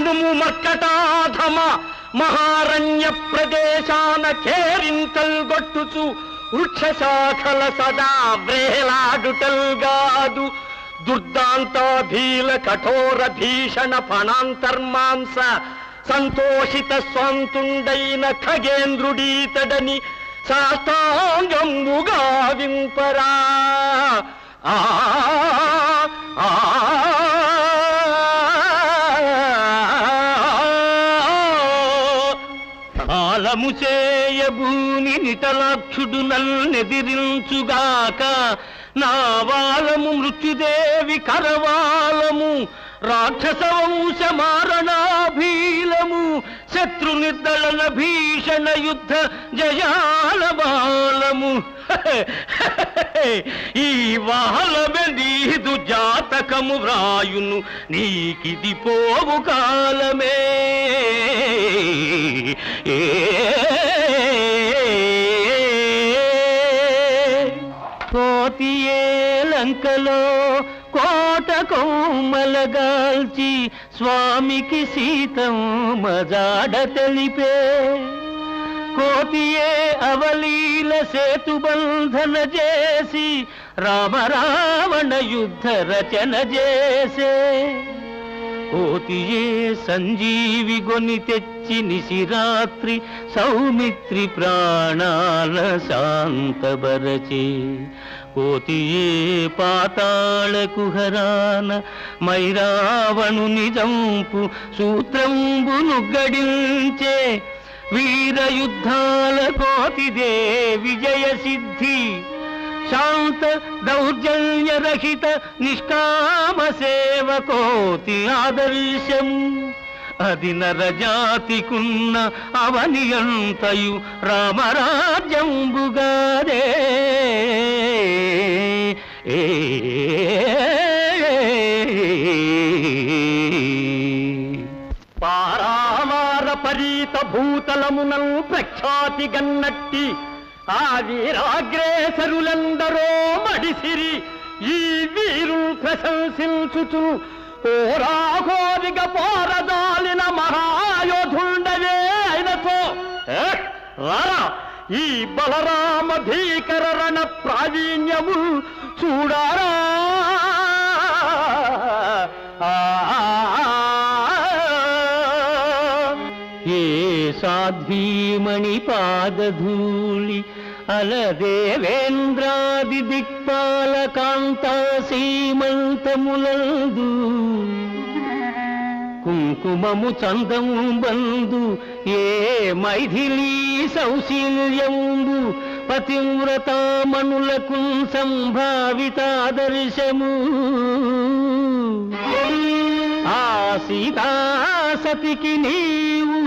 వినుము మర్కటాధమ మహారణ్య ప్రదేశాన కేరింతల్గొట్టుచు వృక్షశాఖల సదా వ్రేలాడుటల్గాదు దుర్దాంతాభీల కఠోర భీషణ ఫణాంతర్మాంస సంతోషిత స్వంతుండైన ఖగేంద్రుడీతడని శాస్త్రాంగంబుగా వింపరా. కాలము చేయభూని నిటలాక్షుడు నన్నెదిరించుగాక నా వాలము మృత్యుదేవి కరవాలము రాక్షస వంశ మారణాభీలము శత్రు నిర్దళన భీషణ యుద్ధ జయాల బాలము. ఈ వాలమె నీదు జాతకము వ్రాయును నీకిది పోవు కాలమే. కోతియే లంకలో కోట కొమ్మలగాల్చి స్వామికి సీతమ్మ జాడ తెలిపే కోతియే అవలీల సేతుబంధన చేసి రామరావణ యుద్ధ రచన చేసే కోతియే సంజీవి గొని తెచ్చి నిశిరాత్రి సౌమిత్రి ప్రాణాల శాంతబరచే కోతియే పాతాళ కుహరాన మైరావణుని జంపు సూత్రంబును గడించే వీరయుద్ధాల కోతిదే విజయ సిద్ధి శాంత దౌర్జన్య రహిత నిష్కామ సేవ కోతి ఆదర్శము అది నరజాతికున్న అవనియంతయు రామరాజ్యంబుగాదే. పారావార పరీత భూతలమునను ప్రఖ్యాతి గన్నట్టి ఆ వీరాగ్రేసరులందరో మడిసిరి ఈ వీరు ప్రశంసించుచు ఓరాఘోరిగ పోరదాలిన మహాయోధుండవే అయినతో రారా ఈ బలరామ భీకర రణ ప్రావీణ్యము చూడారా. ఏ సాధ్వీమణి పాదధూళి అలదేవేంద్రాది దిక్పాల కాంతా సీమంతములందు కుంకుమము చందము బందు ఏ మైథిలీ సౌశీల్యంబు పతివ్రతామణులకు సంభావితాదర్శము ఆ సీతాసతికి నీవు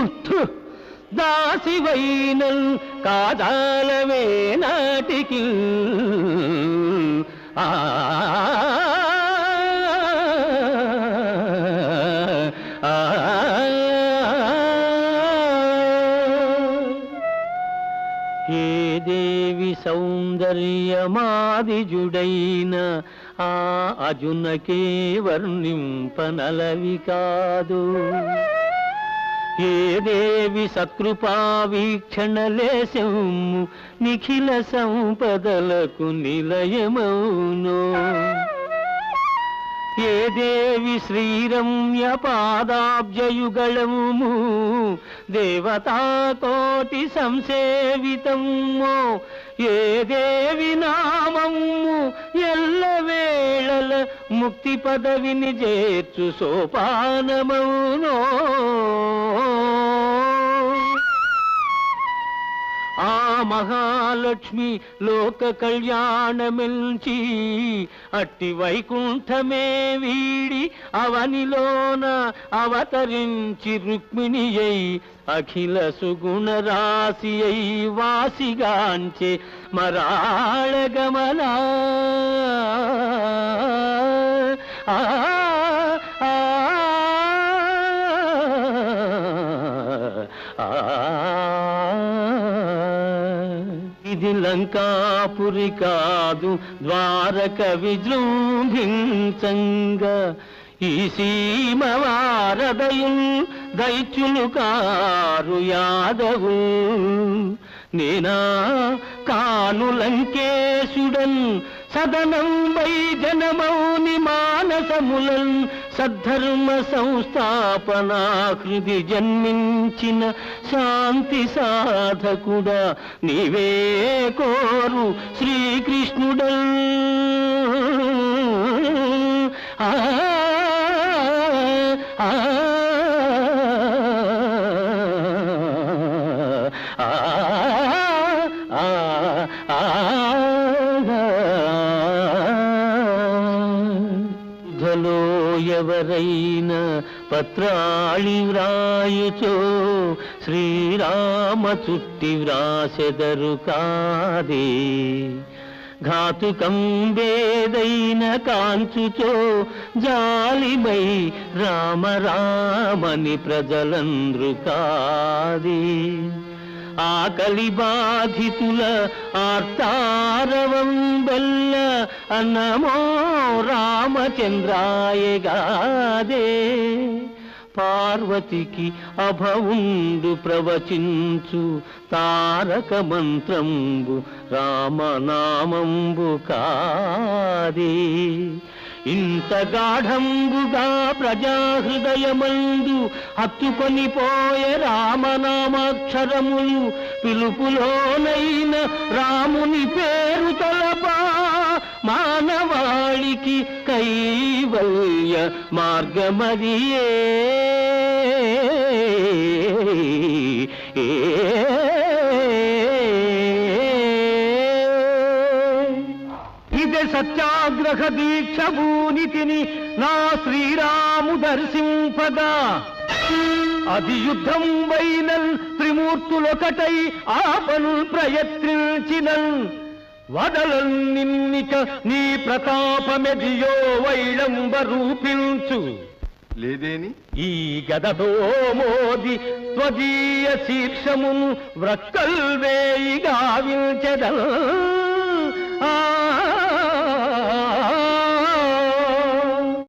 దాసివైనల్ కాదాలవే నాటికి. ఏ దేవి సౌందర్యమాదిజుడైన ఆ అజునకే వర్ణింపనలవి కాదు. ఏ దేవి సత్కృపా వీక్షణలేశము నిఖిల సంపదలకు నిలయమౌనో. ఏ దేవి శ్రీరమ్య పాదాబ్జయుగళము దేవతాకోటి సంసేవితము. ఏ దేవి నామము ఎల్లవేళల ముక్తి పదవిని చేర్చు సోపానమౌనో. ఆ మహాలక్ష్మి లోక కళ్యాణమిల్చి అట్టి వైకుంఠమే వీడి అవనిలోన అవతరించి రుక్మిణి అయి అఖిల సుగుణ రాశి అయి వాసిగాంచే మరాళ గమలా. ఇది లంకాపురి కాదు ద్వారక విజృంభించంగా ఈ సీమవా శారదయుల్ దైత్యులు కారు యాదవు నేనా కాను లంకేశుడన్ సదనం వై జనమౌని మానసములన్ సద్ధర్మ సంస్థాపనా హృది జన్మించిన శాంతి సాధకుడా నీవే కోరు శ్రీకృష్ణుడల్ ధలో ఎవరైనా పత్రాళి వ్రాయుచో శ్రీరామ చుట్టి వ్రాసెదరు కాదే ఘాతుకం వేదైన కాంచుచో జాలిమై రామ రామని ప్రజలంద్రు కాదే ఆకలి బాధితుల ఆర్తారవం బెల్ల అన్నమో రామచంద్రాయగాదే పార్వతికి అభవుండు ప్రవచించు తారక మంత్రంబు రామనామంబు కాదే ఇంత గాఢంబుగా ప్రజాహృదయమందు హత్తుకొని పోయే రామనామాక్షరములు పిలుపులోనైన రాముని పేరు తలపా మానవాళికి కైవల్య మార్గమదియే సత్యాగ్రహ దీక్ష భూనితిని నా శ్రీరాము దర్శింపగా అది యుద్ధం వైనల్ త్రిమూర్తులొకటై ఆపను ప్రయత్నించినల్ వదలన్ నిన్నిక నీ ప్రతాపమెదియో వైళంబ రూపించు లేదేని ఈ గదతో మోది త్వదీయ శీర్షమును వ్రక్కల్వేయి గావించెదల్